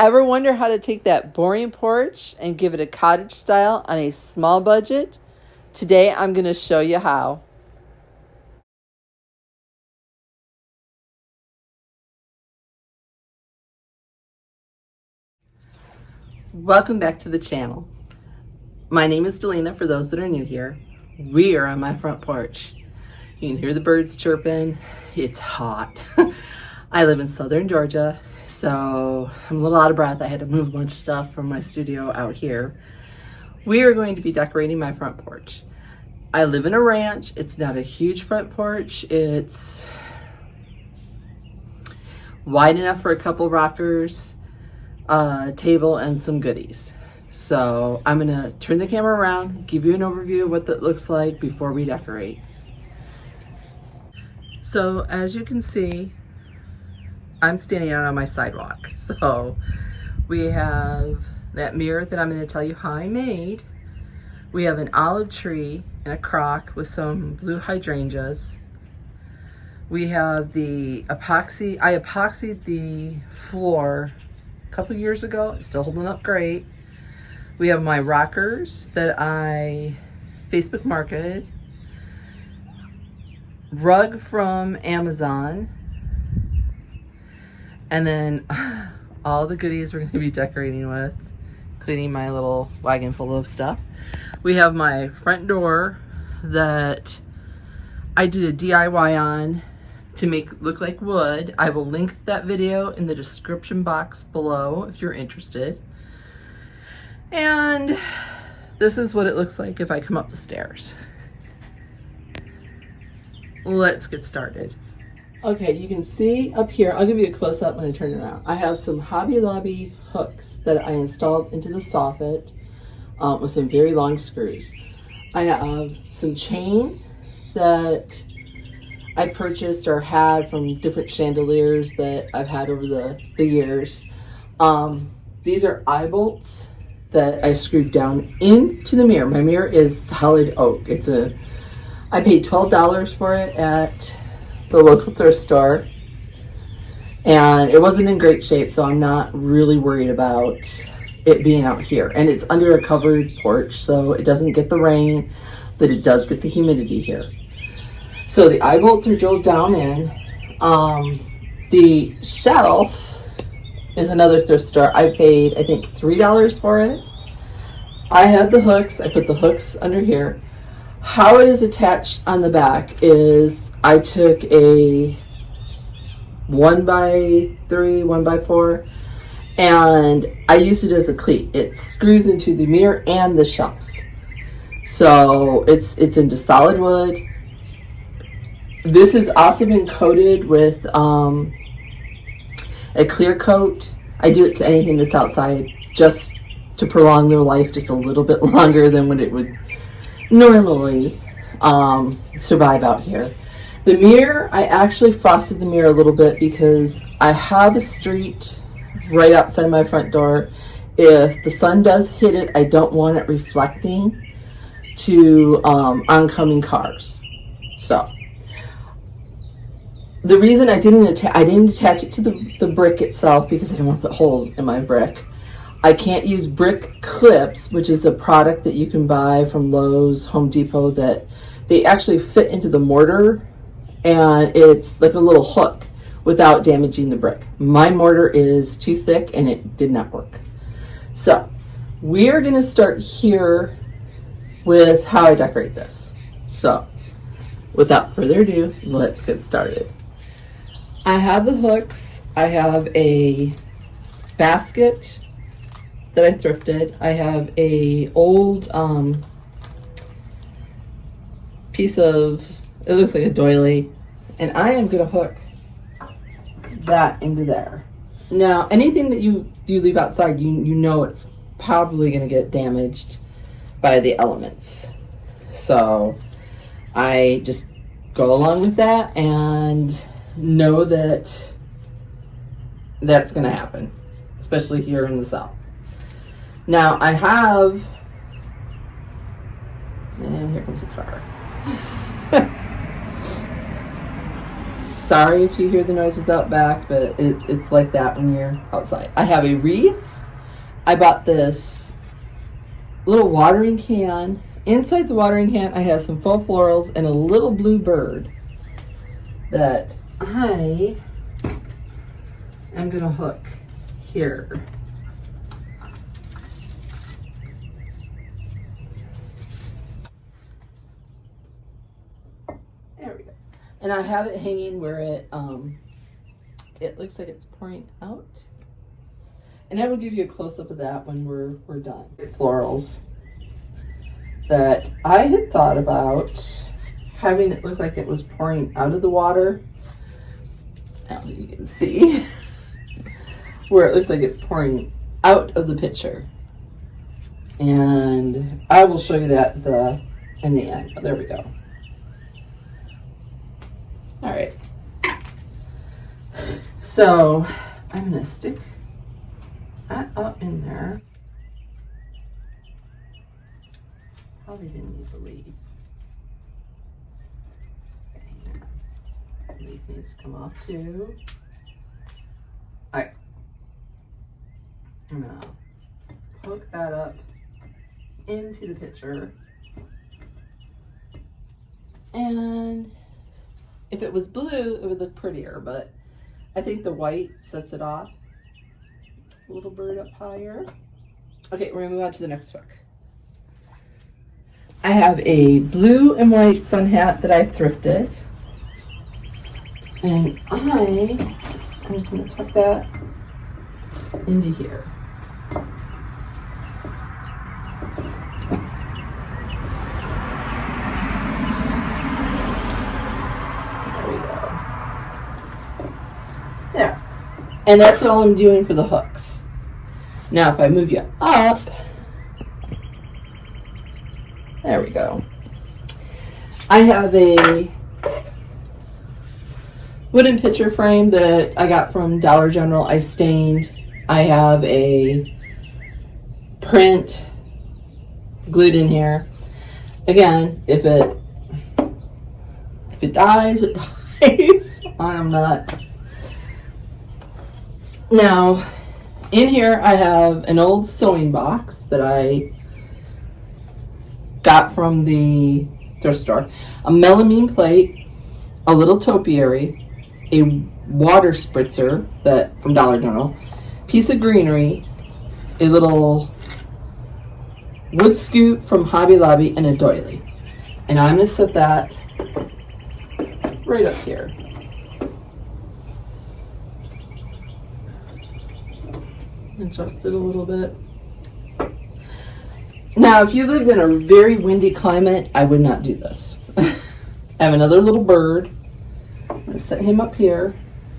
Ever wonder how to take that boring porch and give it a cottage style on a small budget? Today I'm going to show you how. Welcome back to the channel. My name is Delina for those that are new here. We are on my front porch. You can hear the birds chirping. It's hot. I live in southern Georgia, so I'm a little out of breath. I had to move a bunch of stuff from my studio out here. We are going to be decorating my front porch. I live in a ranch. It's not a huge front porch. It's wide enough for a couple rockers, a table, and some goodies. So I'm gonna turn the camera around, give you an overview of what that looks like before we decorate. So as you can see, I'm standing out on my sidewalk. So we have that mirror that I'm going to tell you how I made. We have an olive tree and a crock with some blue hydrangeas. We have the epoxy. I epoxied the floor a couple years ago. It's still holding up great. We have my rockers that I Facebook marketed. Rug from Amazon. And then all the goodies we're going to be decorating with, including my little wagon full of stuff. We have my front door that I did a DIY on to make look like wood. I will link that video in the description box below if you're interested. And this is what it looks like if I come up the stairs. Let's get started. Okay, you can see up here, I'll give you a close-up when I turn it around. I have some Hobby Lobby hooks that I installed into the soffit with some very long screws. I have some chain that I purchased or had from different chandeliers that I've had over the years. These are eye bolts that I screwed down into the mirror. My mirror is solid oak. I paid $12 for it at the local thrift store, and it wasn't in great shape, so I'm not really worried about it being out here. And it's under a covered porch, so it doesn't get the rain, but it does get the humidity here. So the eye bolts are drilled down in. The shelf is another thrift store. I paid, I think, $3 for it. I had the hooks. I put the hooks under here. How it is attached on the back is I took a 1x3, 1x4, and I used it as a cleat. It screws into the mirror and the shelf. So it's into solid wood. This has also been coated with a clear coat. I do it to anything that's outside just to prolong their life just a little bit longer than what it would normally survive out here. The mirror, I actually frosted the mirror a little bit because I have a street right outside my front door. If the sun does hit it, I don't want it reflecting to oncoming cars. So the reason I didn't attach it to the brick itself because I didn't want to put holes in my brick. I can't use brick clips, which is a product that you can buy from Lowe's, Home Depot, that they actually fit into the mortar, and it's like a little hook without damaging the brick. My mortar is too thick and it did not work. So we are going to start here with how I decorate this. So without further ado, let's get started. I have the hooks. I have a basket that I thrifted. I have a old piece of, it looks like a doily, and I am gonna hook that into there. Now anything that you leave outside, you know it's probably gonna get damaged by the elements, so I just go along with that and know that that's gonna happen, especially here in the South. Now I have, and here comes the car. Sorry if you hear the noises out back, but it's like that when you're outside. I have a wreath. I bought this little watering can. Inside the watering can, I have some faux florals and a little blue bird that I am going to hook here. There we go. And I have it hanging where it looks like it's pouring out. And I will give you a close-up of that when we're done. Florals that I had thought about having it look like it was pouring out of the water. Now you can see where it looks like it's pouring out of the pitcher. And I will show you that in the end. Oh, there we go. All right. So I'm gonna stick that up in there. Probably didn't need the leaf. Okay, the leaf needs to come off too. All right. I'm gonna poke that up into the pitcher. And if it was blue, it would look prettier, but I think the white sets it off. A little bird up higher. Okay, we're gonna move on to the next hook. I have a blue and white sun hat that I thrifted. And I'm just gonna tuck that into here. There. And that's all I'm doing for the hooks. Now if I move you up, there we go. I have a wooden picture frame that I got from Dollar General. I stained. I have a print glued in here. Again, if it dies, it dies. I'm not. Now, in here I have an old sewing box that I got from the thrift store, a melamine plate, a little topiary, a water spritzer that from Dollar General, piece of greenery, a little wood scoop from Hobby Lobby, and a doily. And I'm going to set that right up here. Adjust it a little bit. Now, if you lived in a very windy climate, I would not do this. I have another little bird. I'm going to set him up here.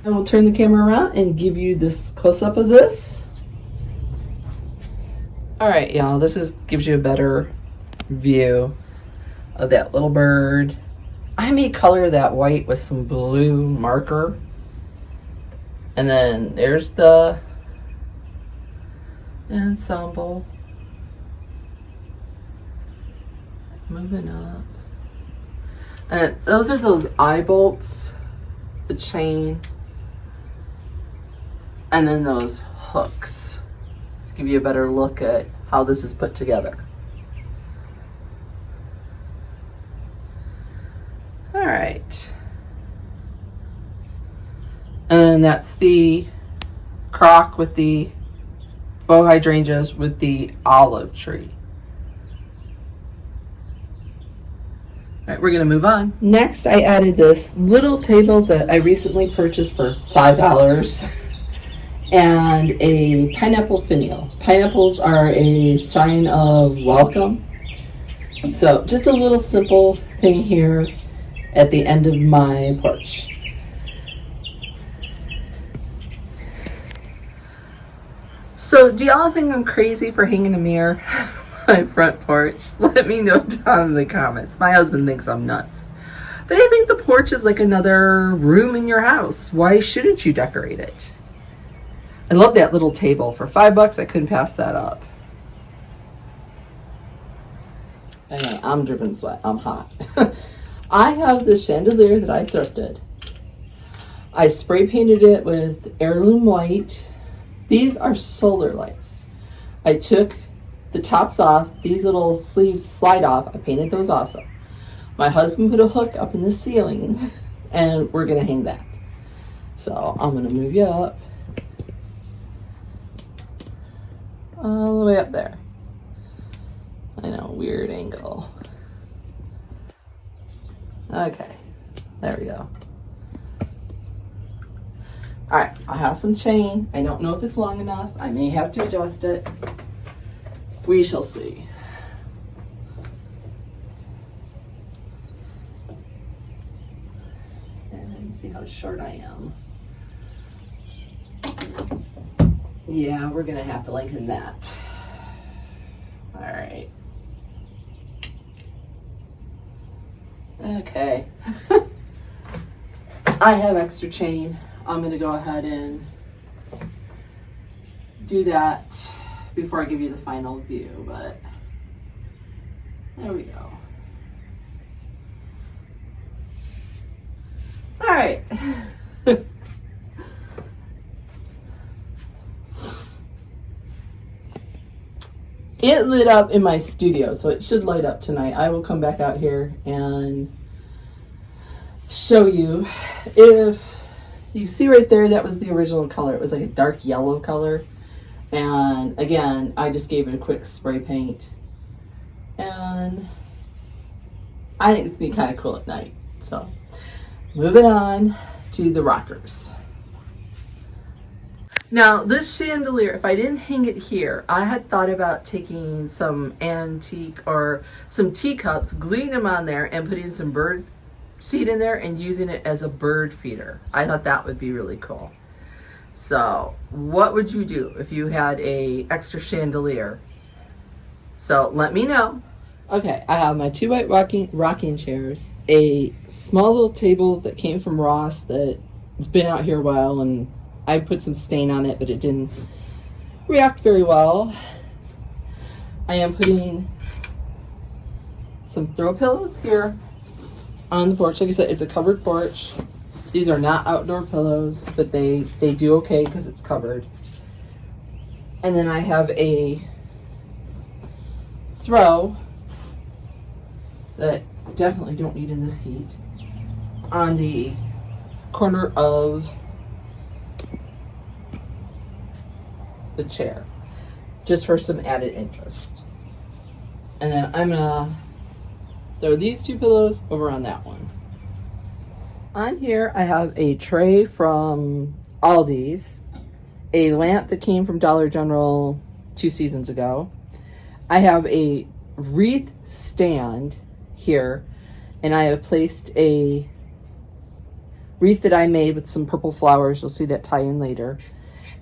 And we'll turn the camera around and give you this close-up of this. All right, y'all, this gives you a better view of that little bird. I may color that white with some blue marker. And then there's the ensemble. Moving up. And those are those eye bolts, the chain, and then those hooks. Let's give you a better look at how this is put together. All right. And then that's the crock with the faux hydrangeas with the olive tree. All right, we're gonna move on. Next, I added this little table that I recently purchased for $5 and a pineapple finial. Pineapples are a sign of welcome. So just a little simple thing here at the end of my porch. So do y'all think I'm crazy for hanging a mirror on my front porch? Let me know down in the comments. My husband thinks I'm nuts. But I think the porch is like another room in your house. Why shouldn't you decorate it? I love that little table. For $5, I couldn't pass that up. Anyway, I'm dripping sweat. I'm hot. I have this chandelier that I thrifted. I spray painted it with heirloom white. These are solar lights. I took the tops off. These little sleeves slide off. I painted those also. My husband put a hook up in the ceiling and we're gonna hang that. So I'm gonna move you up. All the way up there. I know, weird angle. Okay, there we go. All right, I have some chain. I don't know if it's long enough. I may have to adjust it. We shall see. And see how short I am. Yeah, we're gonna have to lengthen that. All right. Okay. I have extra chain. I'm gonna go ahead and do that before I give you the final view, but there we go. All right. It lit up in my studio, so it should light up tonight. I will come back out here and show you. If you see right there, that was the original color. It was like a dark yellow color. And again, I just gave it a quick spray paint. And I think it's gonna be kind of cool at night. So moving on to the rockers. Now this chandelier, if I didn't hang it here, I had thought about taking some antique or some teacups, gluing them on there and putting some bird seed in there and using it as a bird feeder. I thought that would be really cool. So what would you do if you had a extra chandelier? So let me know. Okay, I have my 2 white rocking chairs, a small little table that came from Ross that has been out here a while, and I put some stain on it, but it didn't react very well. I am putting some throw pillows here on the porch. Like I said, it's a covered porch. These are not outdoor pillows, but they do okay because it's covered. And then I have a throw that definitely don't need in this heat on the corner of the chair, just for some added interest. And then I'm gonna throw these 2 pillows over on that one. On here I have a tray from Aldi's, a lamp that came from Dollar General 2 seasons ago. I have a wreath stand here, and I have placed a wreath that I made with some purple flowers. You'll see that tie in later.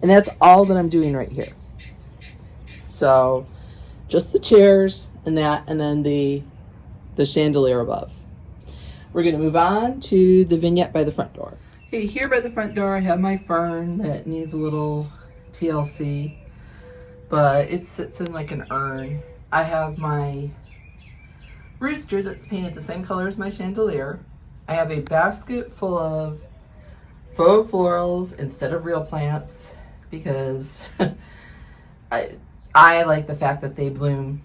And that's all that I'm doing right here. So just the chairs and that, and then the chandelier above. We're gonna move on to the vignette by the front door. Okay, here by the front door I have my fern that needs a little TLC, but it sits in like an urn. I have my rooster that's painted the same color as my chandelier. I have a basket full of faux florals instead of real plants, because I like the fact that they bloom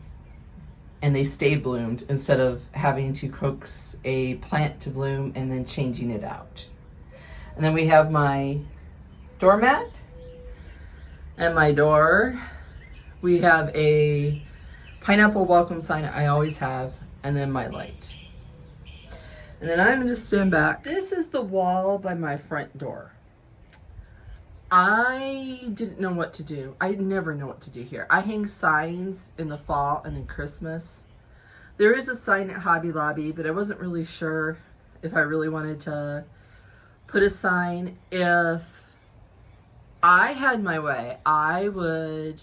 and they stay bloomed instead of having to coax a plant to bloom and then changing it out. And then we have my doormat and my door. We have a pineapple welcome sign I always have, and then my light. And then I'm going to stand back. This is the wall by my front door. I didn't know what to do. I never know what to do here. I hang signs in the fall and in Christmas. There is a sign at Hobby Lobby, but I wasn't really sure if I really wanted to put a sign. If I had my way, I would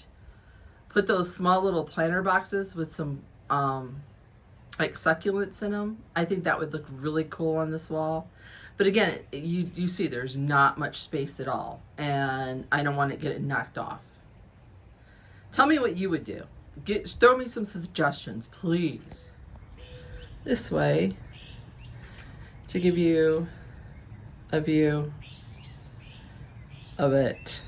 put those small little planter boxes with some like succulents in them. I think that would look really cool on this wall. But again, you see there's not much space at all, and I don't want to get it knocked off. Tell me what you would do. Throw me some suggestions, please. This way, to give you a view of it.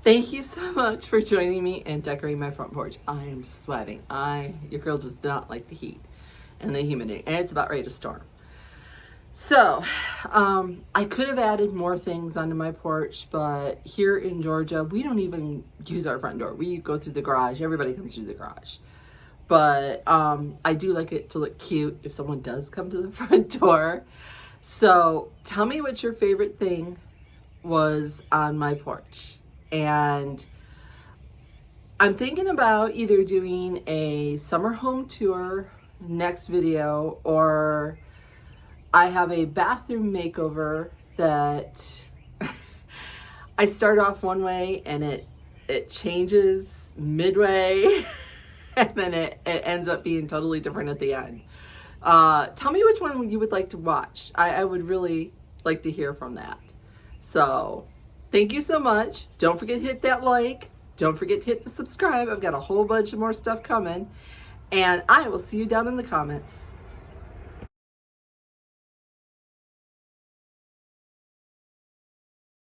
Thank you so much for joining me and decorating my front porch. I am sweating. Your girl does not like the heat and the humidity, and it's about ready to storm. So, I could have added more things onto my porch, but here in Georgia, we don't even use our front door. We go through the garage. Everybody comes through the garage. But I do like it to look cute if someone does come to the front door. So, tell me what your favorite thing was on my porch. And I'm thinking about either doing a summer home tour next video, or I have a bathroom makeover that I start off one way and it changes midway and then it ends up being totally different at the end. Tell me which one you would like to watch. I would really like to hear from that. So thank you so much. Don't forget to hit that like. Don't forget to hit the subscribe. I've got a whole bunch of more stuff coming. And I will see you down in the comments.